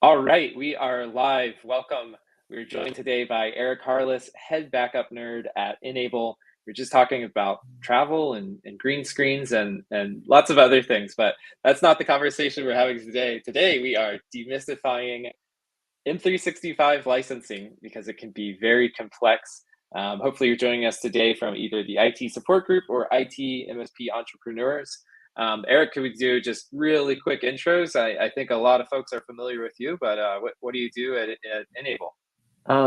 All right, we are live. Welcome. We're joined today by Eric Harless, head backup nerd at Enable. We're just talking about travel and green screens and lots of other things, but that's not the conversation we're having today. Today, we are demystifying M365 licensing because it can be very complex. Hopefully, you're joining us today from either the IT support group or IT MSP entrepreneurs. Eric, could we do just really quick intros? I think a lot of folks are familiar with you, but what do you do at Enable?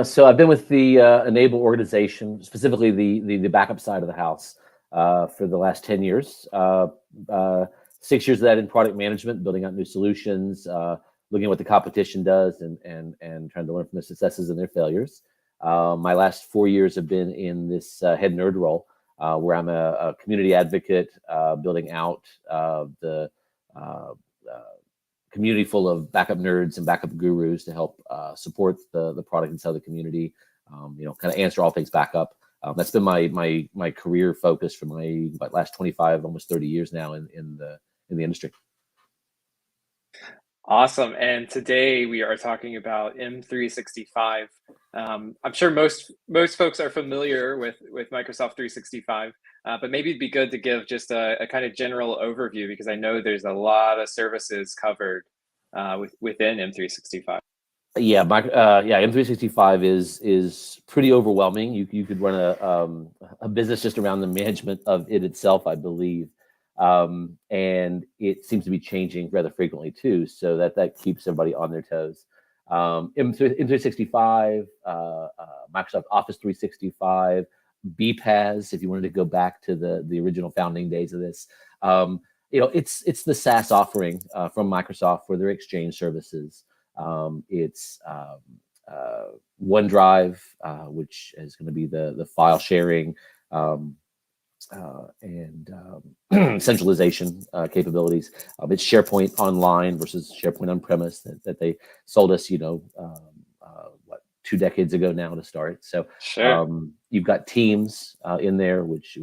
So I've been with the Enable organization, specifically the backup side of the house, for the last 10 years. 6 years of that in product management, building out new solutions, looking at what the competition does, and trying to learn from their successes and their failures. My last 4 years have been in this head nerd role, where I'm a community advocate, building out the uh, community full of backup nerds and backup gurus to help support the product inside the community. Kind of answer all things backup. That's been my career focus for my last 25, almost 30 years now in the industry. Awesome. And today we are talking about M365. I'm sure most folks are familiar with Microsoft 365, but maybe it'd be good to give just a kind of general overview because I know there's a lot of services covered within M365. Yeah, M365 is pretty overwhelming. You could run a business just around the management of it itself, I believe. And it seems to be changing rather frequently too, so that keeps everybody on their toes. M365, Microsoft Office 365, BPAS, if you wanted to go back to the original founding days of this. It's the SaaS offering from Microsoft for their Exchange services. It's OneDrive, which is going to be the file sharing um, and centralization capabilities. It's SharePoint Online versus SharePoint on premise that they sold us, 2 decades ago now to start. So Sure. you've got Teams in there, which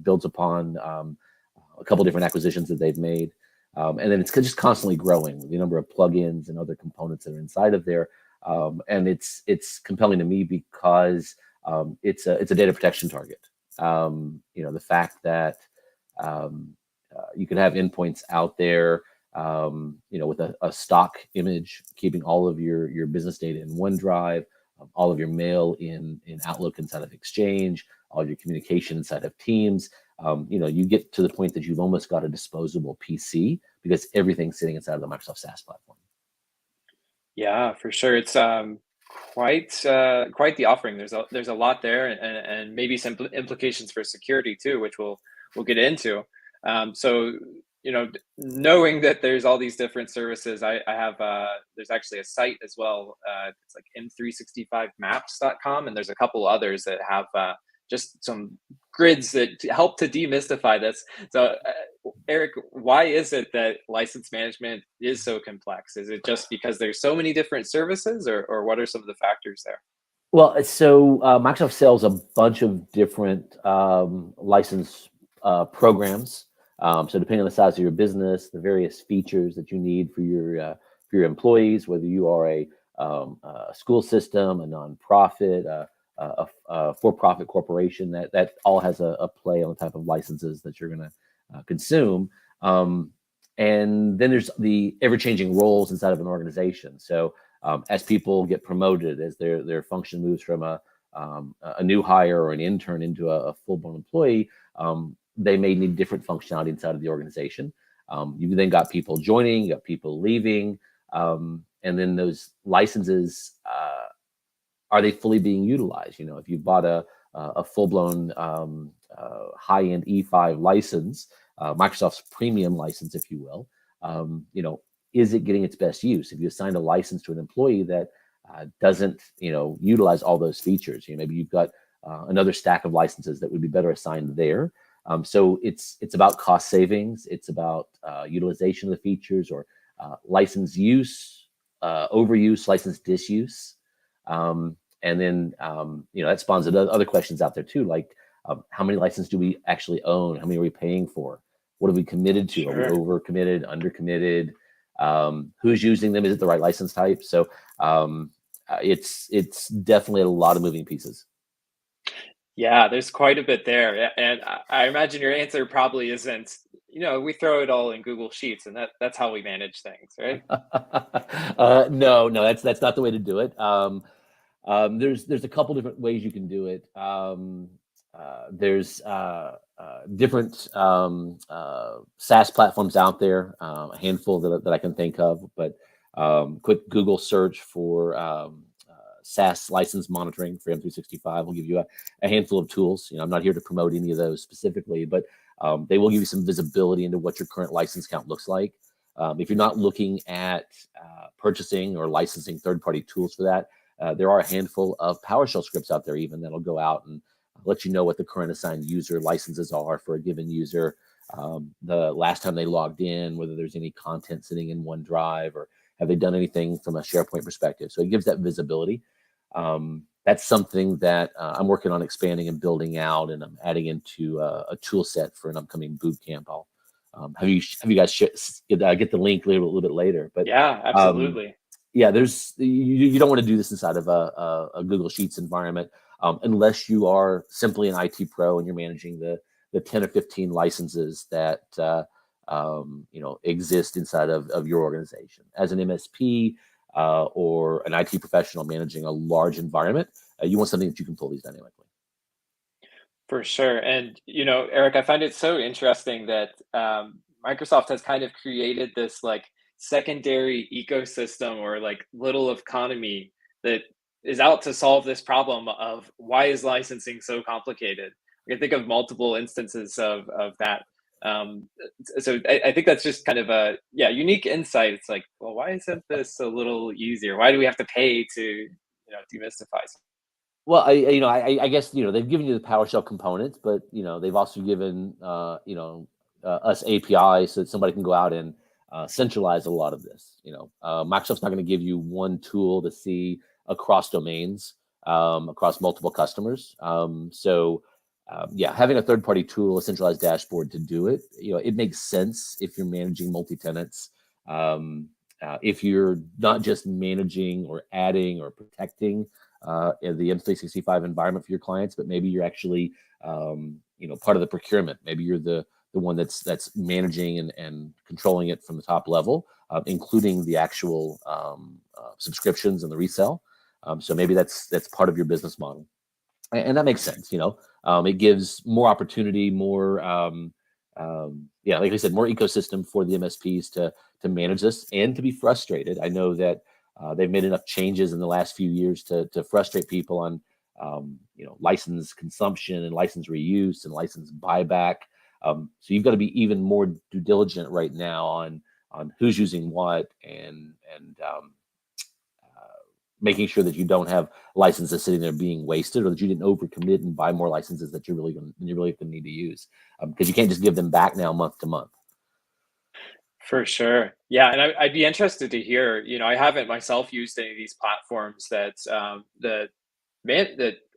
builds upon a couple different acquisitions that they've made. And then it's just constantly growing with the number of plugins and other components that are inside of there. And it's compelling to me because it's a data protection target. The fact that you can have endpoints out there, with a stock image, keeping all of your business data in OneDrive, all of your mail in Outlook inside of Exchange, all of your communication inside of Teams. You get to the point that you've almost got a disposable PC because everything's sitting inside of the Microsoft SaaS platform. Yeah, for sure. It's quite the offering. There's a lot there, and maybe some implications for security too, which we'll get into. So knowing that there's all these different services, I have there's actually a site as well. It's like m365maps.com, and there's a couple others that have just some grids that help to demystify this. So Eric, why is it that license management is so complex? Is it just because there's so many different services, or what are some of the factors there? Well, so Microsoft sells a bunch of different license programs. So depending on the size of your business, the various features that you need for your employees, whether you are a school system, a nonprofit, a for-profit corporation, that all has a play on the type of licenses that you're going to consume. And then there's the ever-changing roles inside of an organization. So as people get promoted, as their function moves from a new hire or an intern into a full-blown employee, they may need different functionality inside of the organization. You've then got people joining, you got people leaving, and then those licenses, are they fully being utilized? If you bought a full-blown high-end E5 license, Microsoft's premium license, if you will, is it getting its best use? If you assign a license to an employee that doesn't, utilize all those features, maybe you've got another stack of licenses that would be better assigned there. So it's about cost savings. It's about utilization of the features, or license use, overuse, license disuse. And then, that spawns other questions out there too, like how many licenses do we actually own? How many are we paying for? What have we committed to? Are we Sure. over committed, under committed? who's using them, is it the right license type? So it's definitely a lot of moving pieces. Yeah, there's quite a bit there. And I imagine your answer probably isn't, we throw it all in Google Sheets and that's how we manage things, right? No, no, that's not the way to do it. There's a couple different ways you can do it. There's different SaaS platforms out there, a handful that I can think of, but quick Google search for SaaS license monitoring for M365 will give you a handful of tools. I'm not here to promote any of those specifically, but they will give you some visibility into what your current license count looks like. If you're not looking at purchasing or licensing third-party tools for that, there are a handful of PowerShell scripts out there even that'll go out and let you know what the current assigned user licenses are for a given user, the last time they logged in, whether there's any content sitting in OneDrive, or have they done anything from a SharePoint perspective. So it gives that visibility. That's something that I'm working on expanding and building out, and I'm adding into a tool set for an upcoming boot camp. I'll have you guys get the link a little bit later, but Yeah, absolutely. yeah, you don't want to do this inside of a Google Sheets environment unless you are simply an IT pro and you're managing the 10 or 15 licenses that exist inside of your organization. As an MSP or an IT professional managing a large environment, you want something that you can pull these dynamically. For sure. And, Eric, I find it so interesting that Microsoft has kind of created this like secondary ecosystem or like little economy that is out to solve this problem of why is licensing so complicated? I can think of multiple instances of that. Um, so I think that's just kind of a unique insight. It's like, well, why isn't this a little easier? Why do we have to pay to demystify? Well, I guess they've given you the PowerShell components, but they've also given us APIs so that somebody can go out and centralize a lot of this. Microsoft's not going to give you one tool to see across domains, across multiple customers. Having a third-party tool, a centralized dashboard to do it, it makes sense if you're managing multi-tenants. If you're not just managing or adding or protecting in the M365 environment for your clients, but maybe you're actually, part of the procurement. Maybe you're the one that's managing and controlling it from the top level, including the actual subscriptions and the resell. So maybe that's part of your business model, and that makes sense. It gives more opportunity, more, like I said, more ecosystem for the MSPs to manage this and to be frustrated. I know that they've made enough changes in the last few years to frustrate people on, license consumption and license reuse and license buyback. So you've got to be even more due diligent right now on who's using what and making sure that you don't have licenses sitting there being wasted, or that you didn't overcommit and buy more licenses that you're really going to need to use, because you can't just give them back now month to month. For sure. Yeah, and I'd be interested to hear, I haven't myself used any of these platforms that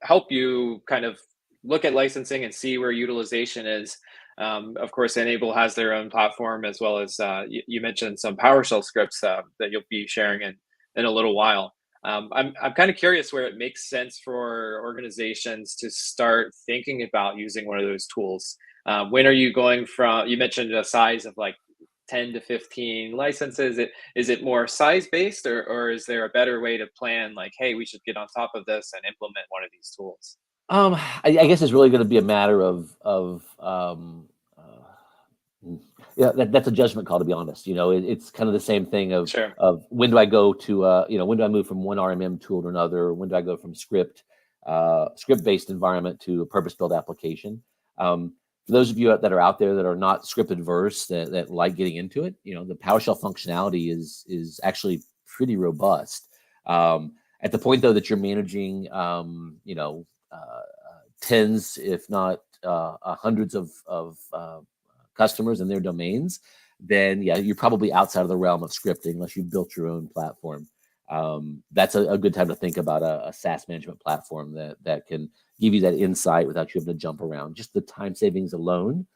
help you kind of look at licensing and see where utilization is. Of course, Enable has their own platform, as well as you mentioned some PowerShell scripts that you'll be sharing in a little while. I'm kind of curious where it makes sense for organizations to start thinking about using one of those tools. When are you going from? You mentioned a size of like 10 to 15 licenses. Is it more size based, or is there a better way to plan, like, hey, we should get on top of this and implement one of these tools? I guess it's really going to be a matter of that's a judgment call, to be honest. It's kind of the same thing of Sure. When do I go to when do I move from one RMM tool to another? When do I go from script based environment to a purpose built application? For those of you that are out there that are not script adverse, that like getting into it, the PowerShell functionality is actually pretty robust. At the point though that you're managing tens, if not hundreds of customers and their domains, then you're probably outside of the realm of scripting unless you've built your own platform. That's a good time to think about a SaaS management platform that can give you that insight without you having to jump around. Just the time savings alone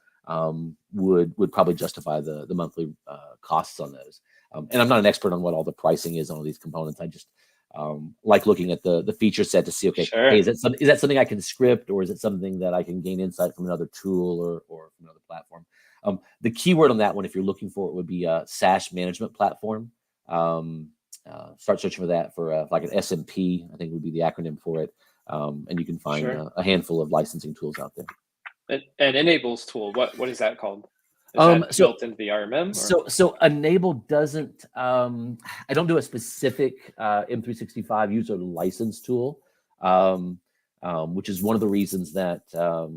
would probably justify the monthly costs on those. And I'm not an expert on what all the pricing is on all these components. I just like looking at the feature set to see, okay, Sure. hey, is that something I can script, or is it something that I can gain insight from another tool or from another platform? The keyword on that one, if you're looking for it, would be a SaaS management platform. Start searching for that for like an SMP, I think would be the acronym for it. And you can find Sure. a handful of licensing tools out there. And Enable's tool, what is that called? Is that So built into the RMM or? so Enable doesn't. I don't do a specific M365 user license tool, which is one of the reasons that I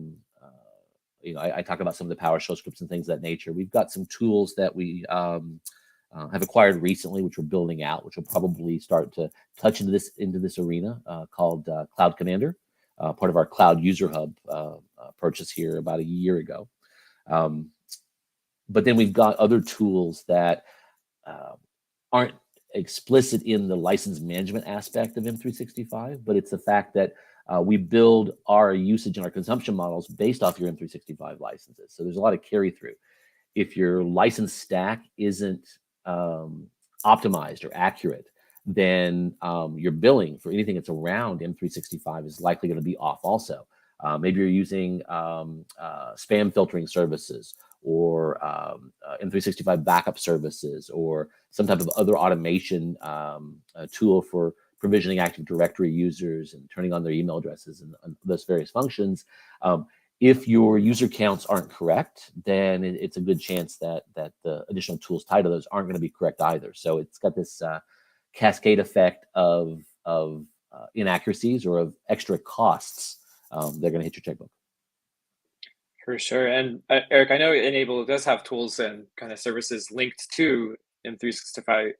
talk about some of the PowerShell scripts and things of that nature. We've got some tools that we have acquired recently, which we're building out, which will probably start to touch into this arena, called Cloud Commander, part of our Cloud User Hub purchase here about a year ago. But then we've got other tools that aren't explicit in the license management aspect of M365, but it's the fact that we build our usage and our consumption models based off your M365 licenses. So there's a lot of carry through. If your license stack isn't optimized or accurate, then your billing for anything that's around M365 is likely going to be off also. Maybe you're using spam filtering services, or M365 backup services, or some type of other automation tool for provisioning Active Directory users and turning on their email addresses and those various functions. If your user counts aren't correct, then it's a good chance that the additional tools tied to those aren't going to be correct either. So it's got this cascade effect of inaccuracies or of extra costs. They're going to hit your checkbook. For sure. And Eric, I know Enable does have tools and kind of services linked to M365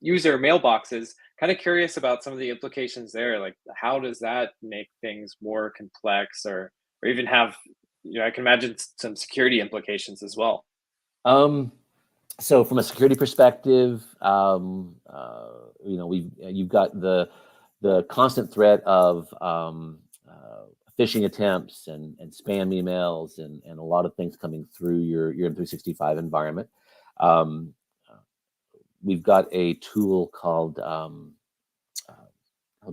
user mailboxes. Kind of curious about some of the implications there. Like, how does that make things more complex, or even have, I can imagine some security implications as well. So from a security perspective, you've got the constant threat of phishing attempts and spam emails and a lot of things coming through your M365 environment. We've got a tool called I'm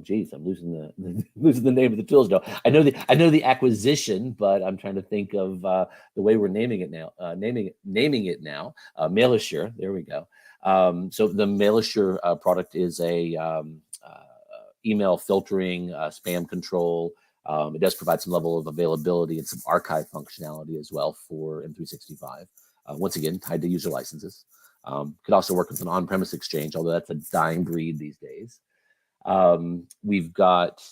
losing the name of the tools now. I know the acquisition, but I'm trying to think of the way we're naming it now. MailAssure. There we go. So the MailAssure product is a email filtering, spam control. It does provide some level of availability and some archive functionality as well for M365. Once again, tied to user licenses. Could also work with an on-premise exchange, although that's a dying breed these days. We've got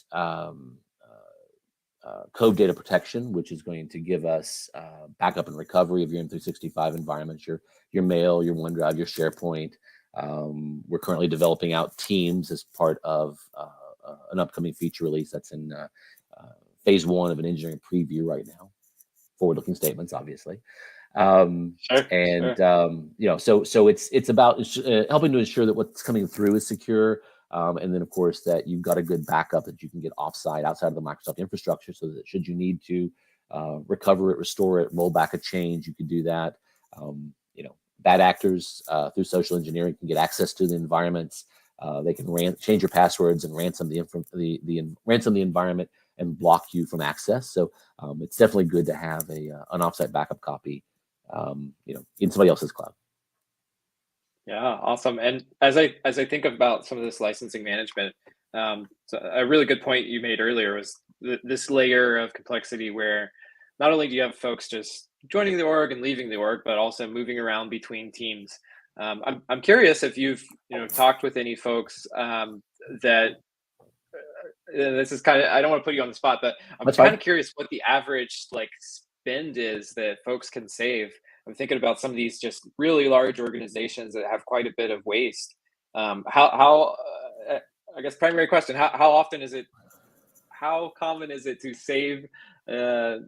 code data protection, which is going to give us backup and recovery of your M365 environments, your mail, your OneDrive, your SharePoint. We're currently developing out Teams as part of an upcoming feature release that's in phase 1 of an engineering preview right now. Forward-looking statements, obviously. So it's about helping to ensure that what's coming through is secure, and then of course that you've got a good backup that you can get outside of the Microsoft infrastructure, so that should you need to recover it, restore it, roll back a change, you can do that. Bad actors through social engineering can get access to the environments. They can change your passwords and ransom the environment and block you from access. So it's definitely good to have an offsite backup copy, in somebody else's cloud. Yeah, awesome. And as I think about some of this licensing management, so a really good point you made earlier was this layer of complexity where not only do you have folks just joining the org and leaving the org, but also moving around between teams. I'm curious if you've talked with any folks that this is kind of, I don't want to put you on the spot, but I'm kind of curious what the average spend is that folks can save. I'm thinking about some of these just really large organizations that have quite a bit of waste. I guess primary question, how common is it to save a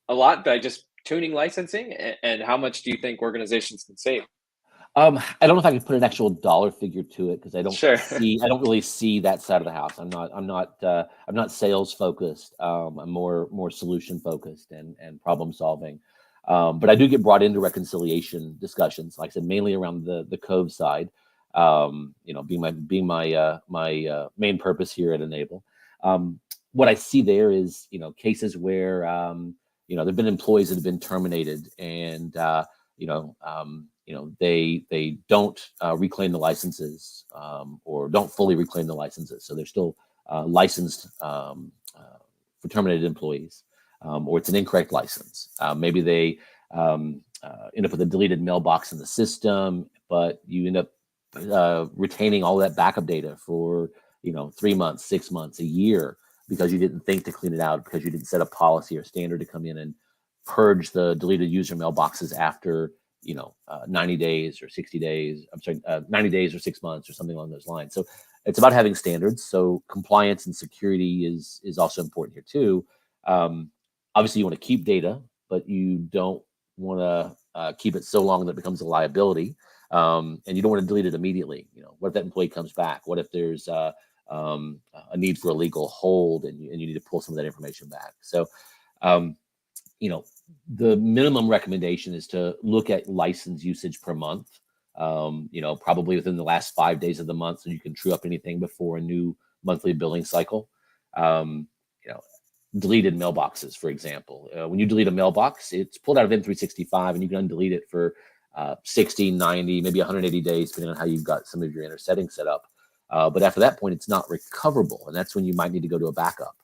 lot by just tuning licensing, and how much do you think organizations can save? I don't know if I can put an actual dollar figure to it, because I don't really see that side of the house. I'm not sales focused. I'm more solution focused and problem solving. But I do get brought into reconciliation discussions, like I said, mainly around the Cove side. Being my main purpose here at Enable. What I see there is, cases where there've been employees that have been terminated, and they don't reclaim the licenses, or don't fully reclaim the licenses, so they're still licensed for terminated employees, or it's an incorrect license. Maybe they end up with a deleted mailbox in the system, but you end up retaining all that backup data for 3 months, 6 months, a year, because you didn't think to clean it out, because you didn't set a policy or standard to come in and purge the deleted user mailboxes after 90 days or 60 days. I'm sorry, 90 days or 6 months or something along those lines. So it's about having standards. So compliance and security is also important here too. Obviously, you want to keep data, but you don't want to keep it so long that it becomes a liability. And you don't want to delete it immediately. What if that employee comes back? What if there's a need for a legal hold, and you need to pull some of that information back? So, the minimum recommendation is to look at license usage per month. Probably within the last 5 days of the month, so you can true up anything before a new monthly billing cycle. Deleted mailboxes, for example. When you delete a mailbox, it's pulled out of M365, and you can undelete it for 60, 90, maybe 180 days, depending on how you've got some of your inner settings set up. But after that point, it's not recoverable, and that's when you might need to go to a backup.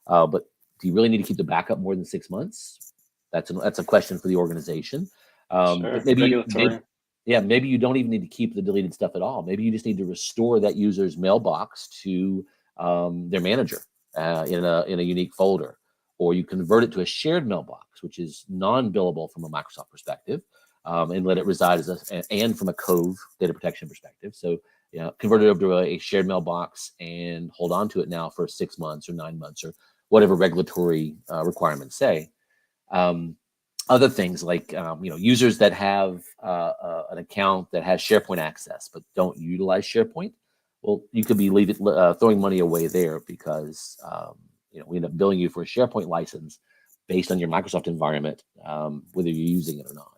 But do you really need to keep the backup more than 6 months? That's a question for the organization. Sure. But maybe Regulatory. maybe you don't even need to keep the deleted stuff at all. Maybe you just need to restore that user's mailbox to their manager in a unique folder, or you convert it to a shared mailbox, which is non-billable from a Microsoft perspective, and let it reside and from a Cove data protection perspective. So convert it over to a shared mailbox and hold on to it now for 6 months or 9 months or whatever regulatory requirements say. Other things like users that have an account that has SharePoint access but don't utilize SharePoint. Well, you could be throwing money away there, because we end up billing you for a SharePoint license based on your Microsoft environment, whether you're using it or not.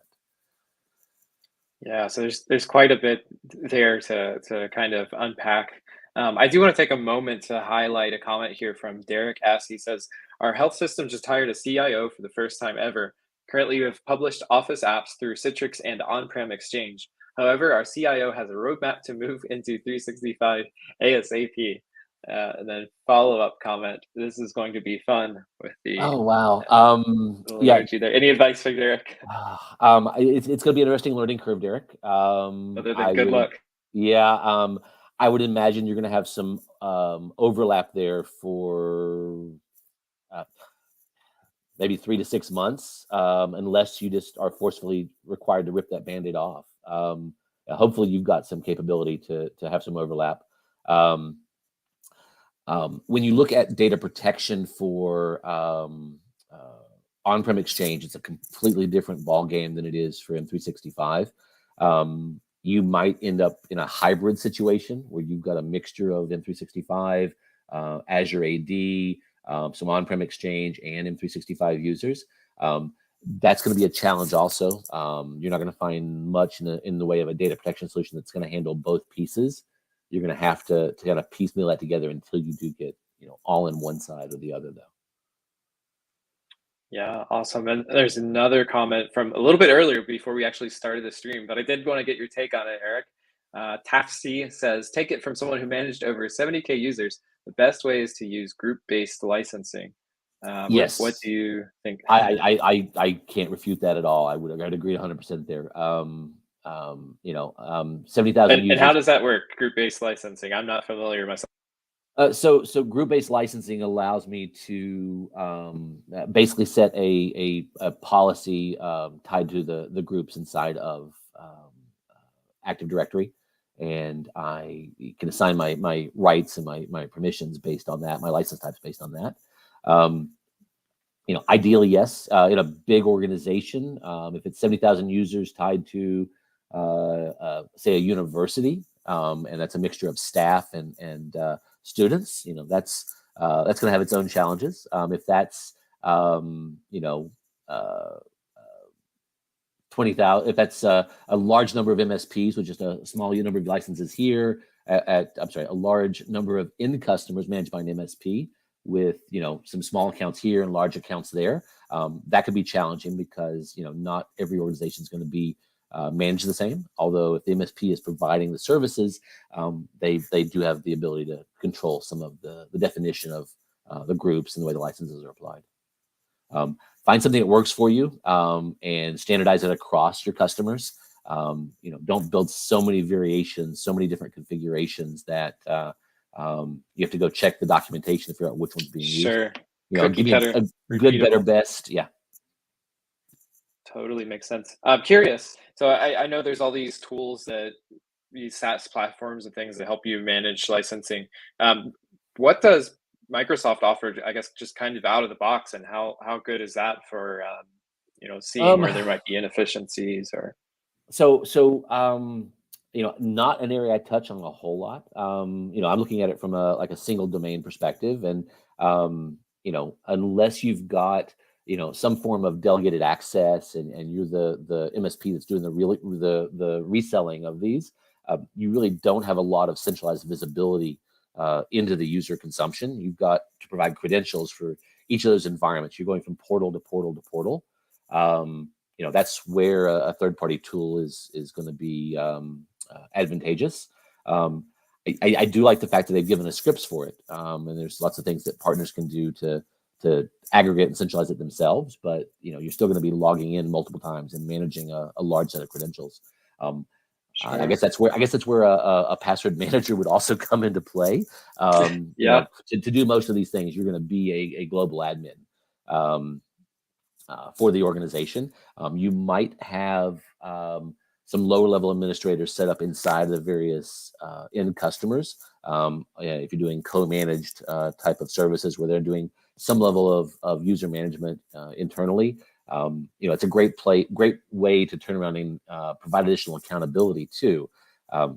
Yeah, so there's quite a bit there to kind of unpack. I do want to take a moment to highlight a comment here from Derek S. He says, our health system just hired a CIO for the first time ever. Currently, we have published Office apps through Citrix and on-prem Exchange. However, our CIO has a roadmap to move into 365 ASAP. And then follow-up comment, this is going to be fun with the Oh, wow. little Yeah. emoji there. Any advice for Derek? It's going to be an interesting learning curve, Derek. Other than good luck. Yeah. I would imagine you're going to have some overlap there for uh, maybe 3 to 6 months, unless you just are forcefully required to rip that Band-Aid off. Hopefully you've got some capability to have some overlap. When you look at data protection for on-prem Exchange, it's a completely different ballgame than it is for M365. You might end up in a hybrid situation where you've got a mixture of M365, Azure AD, some on-prem Exchange, and M365 users. That's going to be a challenge also. You're not going to find much in the way of a data protection solution that's going to handle both pieces. You're going to have to kind of piecemeal that together until you do get all in one side or the other, though. Yeah, awesome. And there's another comment from a little bit earlier before we actually started the stream, but I did want to get your take on it, Eric. Tafsy says, take it from someone who managed over 70K users. The best way is to use group-based licensing. Yes. What do you think? I can't refute that at all. I'd agree 100% there. 70,000 users. And how does that work? Group-based licensing. I'm not familiar myself. So group-based licensing allows me to basically set a policy tied to the groups inside of Active Directory, and I can assign my rights and my permissions based on that, my license types based on that. Ideally, yes. In a big organization, if it's 70,000 users tied to, say, a university, and that's a mixture of staff and students, that's going to have its own challenges. If that's 20,000, if that's a large number of MSPs with just a small number of licenses here, I'm sorry, a large number of end customers managed by an MSP with, some small accounts here and large accounts there, that could be challenging because, not every organization is going to be managed the same. Although if the MSP is providing the services, they do have the ability to control some of the definition of the groups and the way the licenses are applied. Find something that works for you, and standardize it across your customers. Don't build so many variations, so many different configurations that you have to go check the documentation to figure out which one's being used. Sure. Give me a good, better, best. Yeah. Totally makes sense. I'm curious. So I know there's all these tools that these SaaS platforms and things that help you manage licensing. What does Microsoft offer, I guess, just kind of out of the box, and how good is that for seeing where there might be inefficiencies or? Not an area I touch on a whole lot. I'm looking at it from a single domain perspective, and unless you've got some form of delegated access, and you're the MSP that's doing the reselling of these, you really don't have a lot of centralized visibility into the user consumption. You've got to provide credentials for each of those environments. You're going from portal to portal to portal. That's where a third-party tool is going to be advantageous. I do like the fact that they've given us scripts for it, and there's lots of things that partners can do to aggregate and centralize it themselves. But you're still going to be logging in multiple times and managing a large set of credentials. Sure. I guess that's where a password manager would also come into play. Yeah. To do most of these things, you're going to be a global admin for the organization. You might have some lower level administrators set up inside the various end customers. If you're doing co-managed type of services where they're doing some level of user management internally, it's a great way to turn around and provide additional accountability too.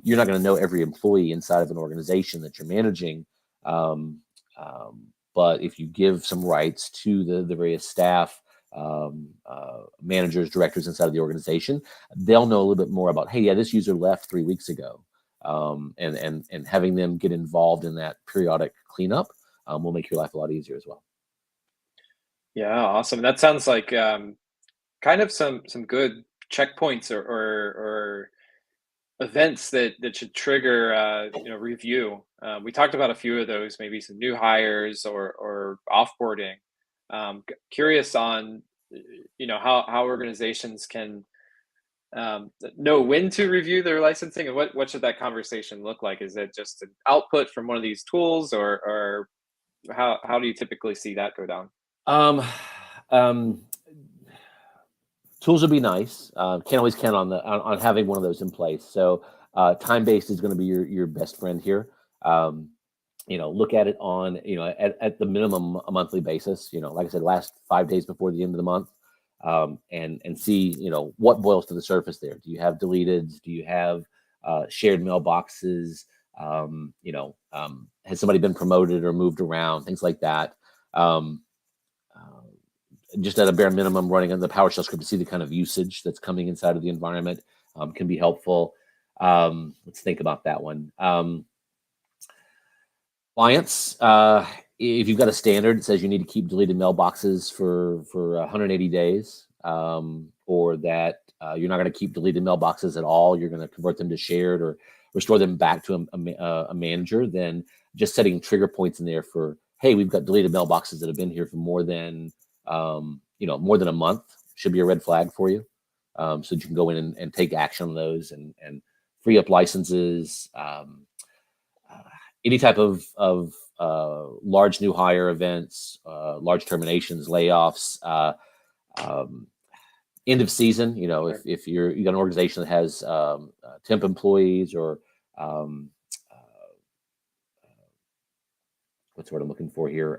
You're not going to know every employee inside of an organization that you're managing, but if you give some rights to the various staff, managers, directors inside of the organization, they'll know a little bit more about, hey, yeah, this user left 3 weeks ago, and having them get involved in that periodic cleanup will make your life a lot easier as well. Yeah, awesome. That sounds like kind of some good checkpoints or events that should trigger review. We talked about a few of those, maybe some new hires or offboarding. Curious on how organizations can know when to review their licensing, and what should that conversation look like? Is it just an output from one of these tools, or how do you typically see that go down? Tools would be nice. Can't always count on having one of those in place. So time-based is going to be your best friend here. Look at it on at the minimum a monthly basis. Like I said, last 5 days before the end of the month, and see what boils to the surface there. Do you have deleted? Do you have shared mailboxes? Has somebody been promoted or moved around? Things like that. Just at a bare minimum, running on the PowerShell script to see the kind of usage that's coming inside of the environment can be helpful. Let's think about that one. Clients, if you've got a standard that says you need to keep deleted mailboxes for 180 days, or that you're not going to keep deleted mailboxes at all, you're going to convert them to shared or restore them back to a manager, then just setting trigger points in there for, hey, we've got deleted mailboxes that have been here for more than a month should be a red flag for you. So that you can go in and take action on those and free up licenses. Any type of large new hire events, large terminations, layoffs, end of season. If you got an organization that has temp employees or what's the word I'm looking for here?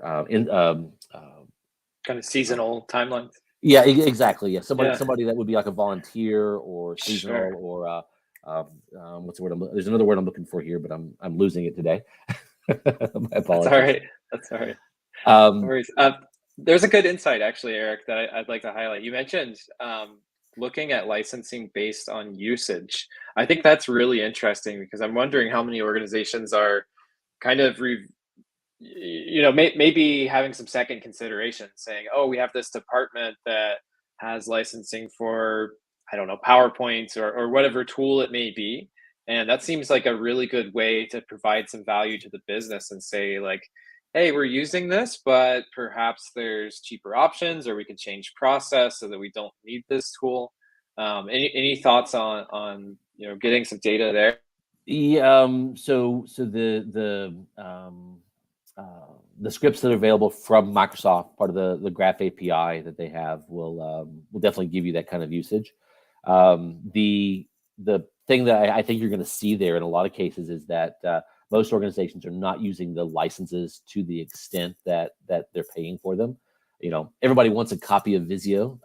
Kind of seasonal timelines. Yeah, exactly. Yeah, somebody that would be like a volunteer or seasonal. Sure. Or what's the word? There's another word I'm looking for here, but I'm losing it today. My apologies. That's all right. No worries. There's a good insight actually, Eric, that I'd like to highlight. You mentioned looking at licensing based on usage. I think that's really interesting because I'm wondering how many organizations are kind of maybe having some second consideration, saying, "Oh, we have this department that has licensing for, I don't know, PowerPoints or whatever tool it may be." And that seems like a really good way to provide some value to the business and say, like, "Hey, we're using this, but perhaps there's cheaper options, or we can change process so that we don't need this tool." Any thoughts on getting some data there? So the scripts that are available from Microsoft, part of the Graph API that they have, will definitely give you that kind of usage. The thing that I think you're going to see there in a lot of cases is that most organizations are not using the licenses to the extent that they're paying for them. Everybody wants a copy of Visio,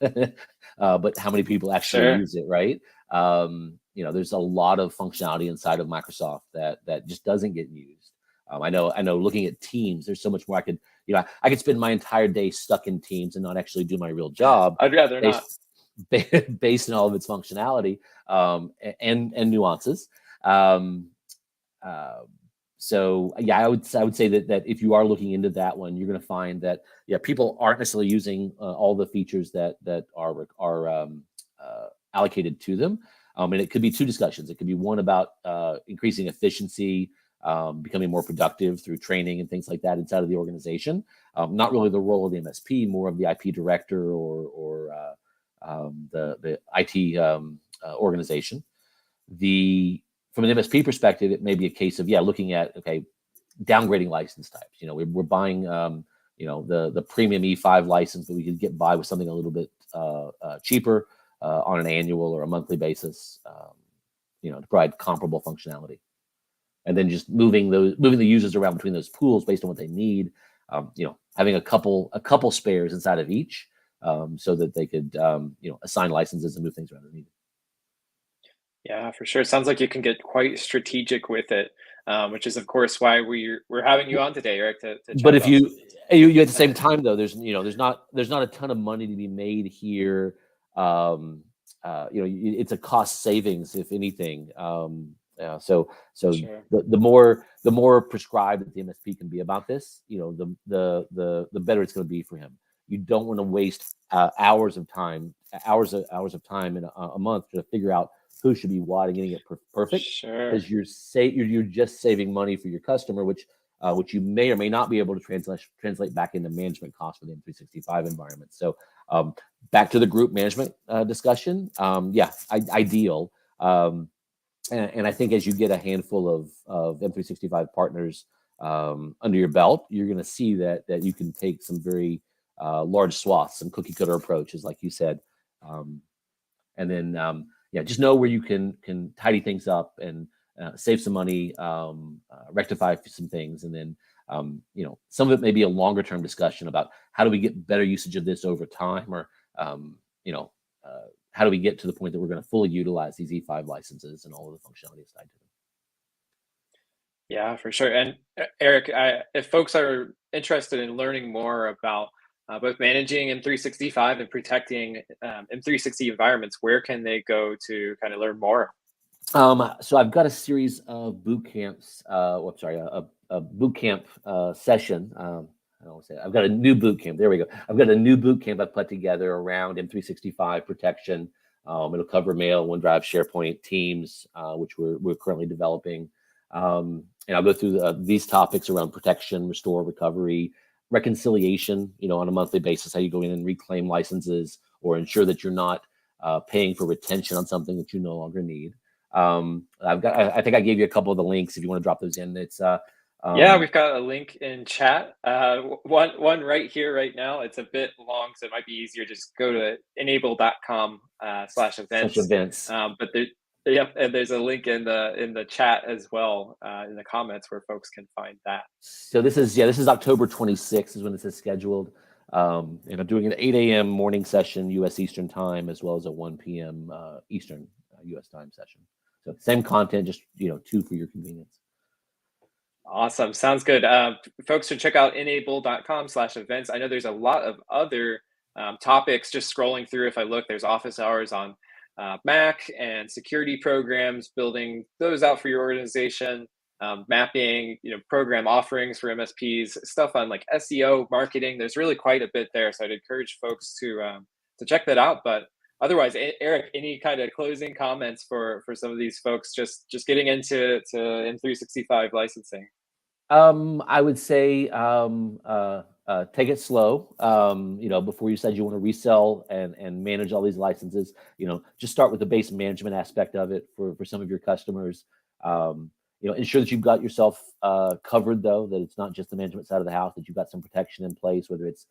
but how many people actually Sure. use it, right? There's a lot of functionality inside of Microsoft that just doesn't get used. I know. Looking at Teams, there's so much more I could spend my entire day stuck in Teams and not actually do my real job, I'd rather not. based based on all of its functionality, and nuances. Um, uh, so yeah, I would say that if you are looking into that one, you're going to find that people aren't necessarily using all the features that are allocated to them. And it could be two discussions. It could be one about increasing efficiency, becoming more productive through training and things like that inside of the organization. Not really the role of the MSP, more of the IP director or the IT organization. From an MSP perspective, it may be a case of looking at downgrading license types. We're buying the premium E5 license, but we could get by with something a little bit cheaper on an annual or a monthly basis, to provide comparable functionality, and then just moving the users around between those pools based on what they need. Having a couple spares inside of each, so that they could assign licenses and move things around as needed. Yeah, for sure. Sounds like you can get quite strategic with it, which is, of course, why we're having you on today, Eric, to chat But if about you, some of these. you at the same time though, there's not a ton of money to be made here. It's a cost savings if anything. So Sure. the more prescribed that the MSP can be about this, the better it's going to be for him. You don't want to waste hours of time in a month to figure out who should be what and getting it perfect, Sure. because you're just saving money for your customer, which you may or may not be able to translate back into management costs for the M365 environment. So back to the group management discussion. Ideal. And I think as you get a handful of M365 partners under your belt, you're going to see that you can take some very large swaths, some cookie cutter approaches, like you said, and then just know where you can tidy things up and save some money, rectify some things, and then some of it may be a longer term discussion about how do we get better usage of this over time, or um, you know how do we get to the point that we're going to fully utilize these E5 licenses and all of the functionality tied to them. Yeah, for sure. And Eric, if folks are interested in learning more about both managing M365 and protecting M360 environments, where can they go to kind of learn more? So I've got a series of boot camps. A boot camp session. I don't want to say I've got a new boot camp. There we go. I've got a new boot camp I've put together around M365 protection. It'll cover Mail, OneDrive, SharePoint, Teams, which we're currently developing. And I'll go through these topics around protection, restore, recovery, reconciliation. On a monthly basis, how you go in and reclaim licenses or ensure that you're not paying for retention on something that you no longer need. I think I gave you a couple of the links if you want to drop those in. It's Yeah, um, we've got a link in chat. One right here, right now. It's a bit long, so it might be easier. Just go to enable.com slash such events. events. But yep, and there's a link in the chat as well, in the comments, where folks can find that. So this is October 26th is when this is scheduled. And I'm doing an 8 a.m. morning session U.S. Eastern time, as well as a 1 p.m. Eastern U.S. time session. So same content, just two for your convenience. Awesome. Sounds good. Folks should check out enable.com slash events. I know there's a lot of other topics. Just scrolling through, if I look, there's office hours on Mac and security programs, building those out for your organization, mapping, program offerings for MSPs, stuff on like SEO, marketing. There's really quite a bit there. So I'd encourage folks to check that out. But otherwise, Eric, any kind of closing comments for some of these folks just getting into M365 licensing? I would say take it slow. Before you said you want to resell and manage all these licenses, just start with the base management aspect of it for some of your customers. Ensure that you've got yourself covered, though, that it's not just the management side of the house, that you've got some protection in place, whether it's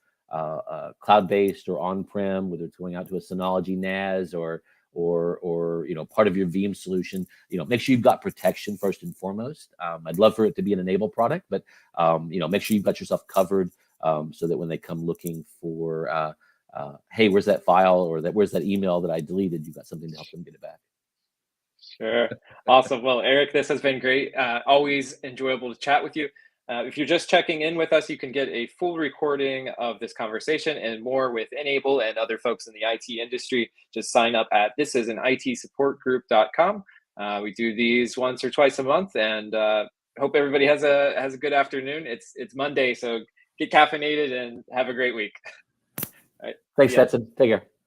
cloud-based or on-prem, whether it's going out to a Synology NAS or part of your Veeam solution. Make sure you've got protection first and foremost. I'd love for it to be an Enable product, but make sure you've got yourself covered, so that when they come looking for hey, where's that file, or where's that email that I deleted, you've got something to help them get it back. Sure. Awesome. Well, Eric, this has been great. Always enjoyable to chat with you. If you're just checking in with us, you can get a full recording of this conversation and more with Enable and other folks in the IT industry. Just sign up at thisanisitsupportgroup.com. We do these once or twice a month, and hope everybody has a good afternoon. It's Monday, so get caffeinated and have a great week. All right. Thanks, Stetson. Take care.